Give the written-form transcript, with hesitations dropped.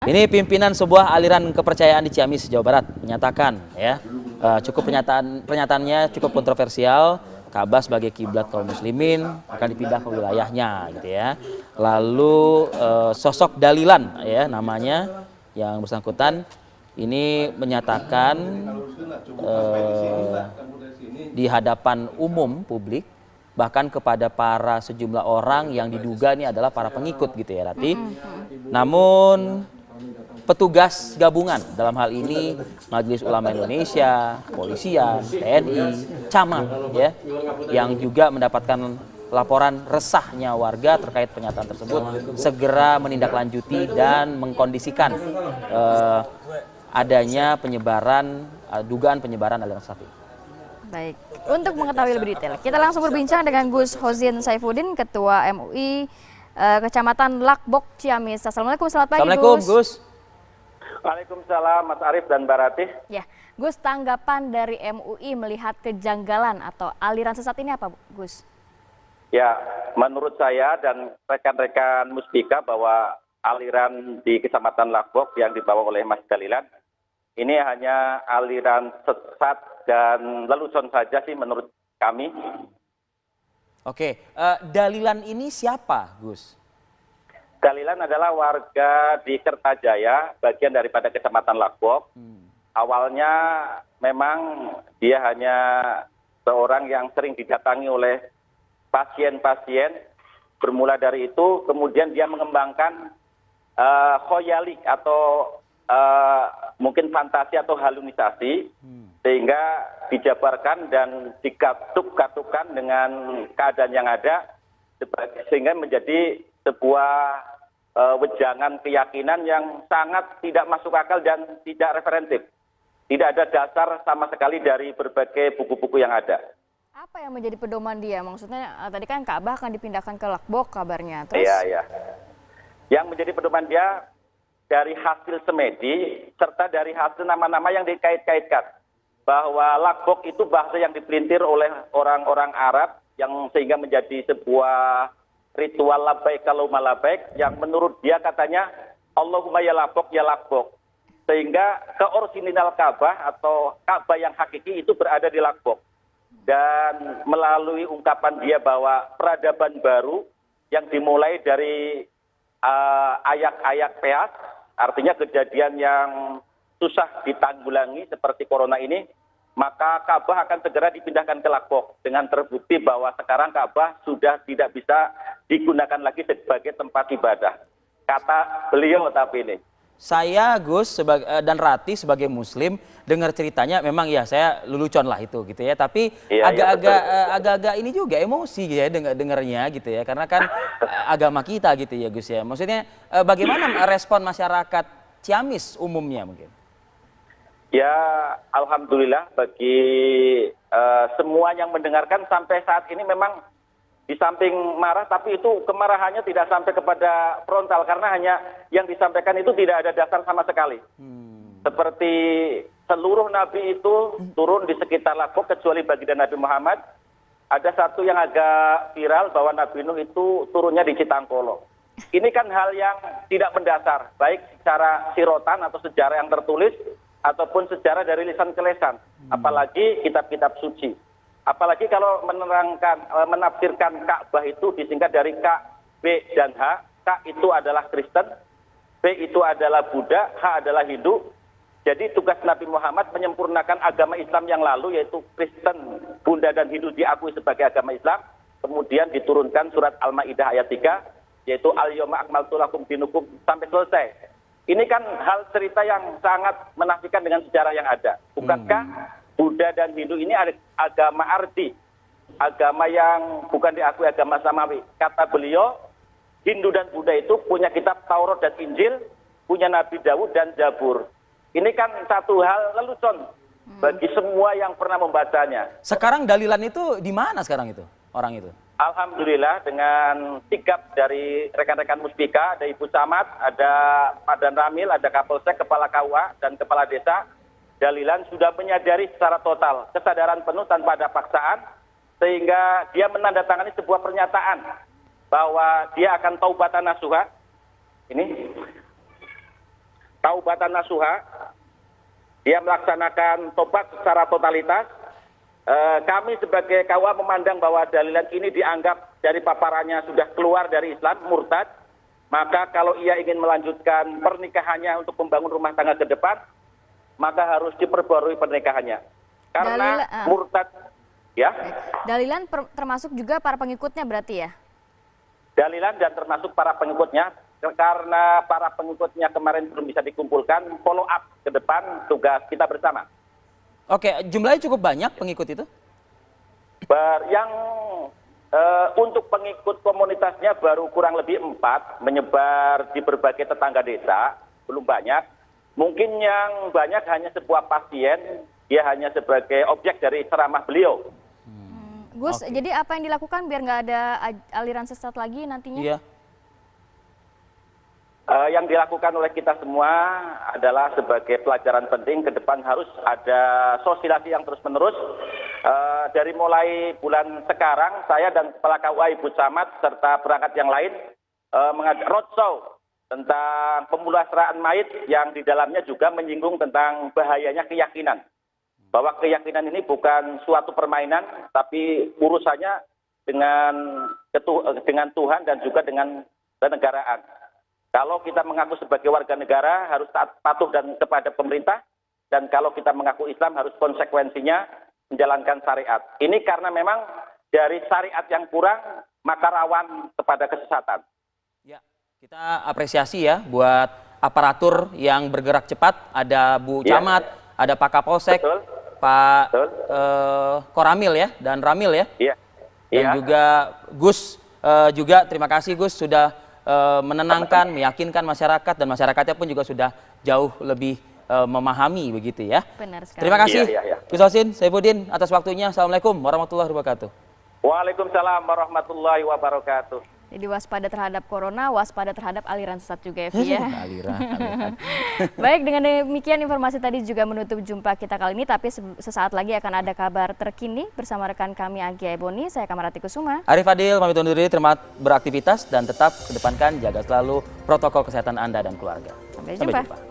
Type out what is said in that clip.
Ini pimpinan sebuah aliran kepercayaan di Ciamis, Jawa Barat menyatakan ya, pernyataannya cukup kontroversial. Ka'bah sebagai kiblat kaum muslimin akan dipindah ke wilayahnya gitu ya. Lalu sosok Dalilan ya namanya yang bersangkutan ini menyatakan di hadapan umum publik bahkan kepada para sejumlah orang yang diduga ini adalah para pengikut gitu ya Rati. Namun petugas gabungan dalam hal ini Majelis Ulama Indonesia, Kepolisian, TNI, Camat ya yang juga mendapatkan laporan resahnya warga terkait pernyataan tersebut segera menindaklanjuti dan mengkondisikan adanya penyebaran dugaan penyebaran aliran sesat. Baik, untuk mengetahui lebih detail, kita langsung berbincang dengan Gus Hozin Saifuddin, Ketua MUI Kecamatan Lakbok, Ciamis. Assalamualaikum, selamat pagi Assalamualaikum, Gus. Waalaikumsalam Mas Arief dan Mbak Ratih. Ya, Gus, tanggapan dari MUI melihat kejanggalan atau aliran sesat ini apa, Gus? Ya, menurut saya dan rekan-rekan Musbika bahwa aliran di Kecamatan Lakbok yang dibawa oleh Mas Dalilan ini hanya aliran sesat dan lelucon saja sih menurut kami. Oke, Dalilan ini siapa, Gus? Dalilan adalah warga di Kertajaya, bagian daripada Kecamatan Lakbok. Awalnya memang dia hanya seorang yang sering didatangi oleh pasien-pasien. Bermula dari itu, kemudian dia mengembangkan khoyalik atau mungkin fantasi atau halusinasi, sehingga dijabarkan dan dikatuk-katukkan dengan keadaan yang ada, sehingga menjadi sebuah wejangan keyakinan yang sangat tidak masuk akal dan tidak referentif. Tidak ada dasar sama sekali dari berbagai buku-buku yang ada. Apa yang menjadi pedoman dia? Maksudnya tadi kan Ka'bah akan dipindahkan ke Lakbok kabarnya. Terus? Iya. Yang menjadi pedoman dia dari hasil semedi serta dari hasil nama-nama yang dikait-kaitkan. Bahwa Lakbok itu bahasa yang dipelintir oleh orang-orang Arab yang sehingga menjadi sebuah ritual labbaik Allahumma labbaik yang menurut dia katanya Allahumma ya Lakbok. Sehingga keorisinal Ka'bah atau Ka'bah yang hakiki itu berada di Lakbok. Dan melalui ungkapan dia bahwa peradaban baru yang dimulai dari ayak-ayak peas, artinya kejadian yang susah ditanggulangi seperti corona ini, maka Ka'bah akan segera dipindahkan ke Lakbok dengan terbukti bahwa sekarang Ka'bah sudah tidak bisa digunakan lagi sebagai tempat ibadah. Kata beliau tapi ini. Saya Gus dan Rati sebagai Muslim dengar ceritanya memang ya saya lelucon lah itu gitu ya. Tapi agak-agak ini juga emosi gitu ya dengarnya gitu ya. Karena kan agama kita gitu ya Gus ya. Maksudnya bagaimana respon masyarakat Ciamis umumnya mungkin? Ya, alhamdulillah bagi semua yang mendengarkan sampai saat ini memang di samping marah, tapi itu kemarahannya tidak sampai kepada frontal karena hanya yang disampaikan itu tidak ada dasar sama sekali. Seperti seluruh nabi itu turun di sekitar Lakbok kecuali baginda Nabi Muhammad. Ada satu yang agak viral bahwa Nabi Nuh itu turunnya di Citangkolo. Ini kan hal yang tidak mendasar, baik secara sirotan atau sejarah yang tertulis ataupun sejarah dari lisan ke lisan, apalagi kitab-kitab suci. Apalagi kalau menafsirkan Ka'bah itu disingkat dari K, B, dan H. K itu adalah Kristen, B itu adalah Buddha, H adalah Hindu. Jadi tugas Nabi Muhammad menyempurnakan agama Islam yang lalu, yaitu Kristen, Buddha, dan Hindu diakui sebagai agama Islam. Kemudian diturunkan surat Al-Ma'idah ayat 3, yaitu Al-Yawma akmaltu lakum dinukum sampai selesai. Ini kan hal cerita yang sangat menafikan dengan sejarah yang ada. Bukankah Buddha dan Hindu ini ada agama arti, agama yang bukan diakui agama samawi. Kata beliau, Hindu dan Buddha itu punya kitab Taurat dan Injil, punya Nabi Daud dan Zabur. Ini kan satu hal lelucon bagi semua yang pernah membacanya. Sekarang Dalilan itu di mana sekarang itu orang itu? Alhamdulillah dengan sigap dari rekan-rekan Musbika, ada Ibu Camat, ada Pak Dan Ramil, ada Kapolsek, Kepala KUA, dan Kepala Desa. Dalilan sudah menyadari secara total, kesadaran penuh tanpa ada paksaan, sehingga dia menandatangani sebuah pernyataan bahwa dia akan taubatan nasuha. Ini taubatan nasuha, dia melaksanakan tobat secara totalitas. Kami sebagai KUA memandang bahwa dalilan ini dianggap dari paparannya sudah keluar dari Islam, murtad. Maka kalau ia ingin melanjutkan pernikahannya untuk membangun rumah tangga ke depan, maka harus diperbarui pernikahannya. Karena murtad, ya. Dalilan termasuk juga para pengikutnya berarti ya? Dalilan dan termasuk para pengikutnya, karena para pengikutnya kemarin belum bisa dikumpulkan, follow up ke depan tugas kita bersama. Oke, jumlahnya cukup banyak pengikut itu? Yang untuk pengikut komunitasnya baru kurang lebih 4, menyebar di berbagai tetangga desa, belum banyak. Mungkin yang banyak hanya sebuah pasien, dia hanya sebagai objek dari ceramah beliau. Gus, jadi apa yang dilakukan biar nggak ada aliran sesat lagi nantinya? Iya. Yang dilakukan oleh kita semua adalah sebagai pelajaran penting ke depan harus ada sosialisasi yang terus-menerus. Dari mulai bulan sekarang, saya dan Kepala KUA Ibu Camat serta perangkat yang lain mengajak roadshow tentang pemulasaraan mayit yang di dalamnya juga menyinggung tentang bahayanya keyakinan. Bahwa keyakinan ini bukan suatu permainan, tapi urusannya dengan Tuhan dan juga dengan kenegaraan. Kalau kita mengaku sebagai warga negara harus taat patuh dan kepada pemerintah, dan kalau kita mengaku Islam harus konsekuensinya menjalankan syariat. Ini karena memang dari syariat yang kurang maka rawan kepada kesesatan. Ya, kita apresiasi ya buat aparatur yang bergerak cepat. Ada Bu Camat, ada Pak Kapolsek, Betul. Pak Koramil ya, dan Ramil ya. Iya. Dan juga Gus juga terima kasih Gus sudah menenangkan, meyakinkan masyarakat, dan masyarakatnya pun juga sudah jauh lebih memahami begitu ya. Benar sekali. Terima kasih Iya. Gus Hosin Saifuddin atas waktunya. Assalamualaikum warahmatullahi wabarakatuh. Waalaikumsalam warahmatullahi wabarakatuh. Jadi waspada terhadap corona, waspada terhadap aliran sesat juga ya, Vi, ya. Aliran. Baik, dengan demikian informasi tadi juga menutup jumpa kita kali ini, tapi sesaat lagi akan ada kabar terkini bersama rekan kami Anggia Eboni, saya Kamarati Kusuma. Arif Adil pamit undur diri, terima beraktivitas dan tetap kedepankan jaga selalu protokol kesehatan Anda dan keluarga. Sampai jumpa.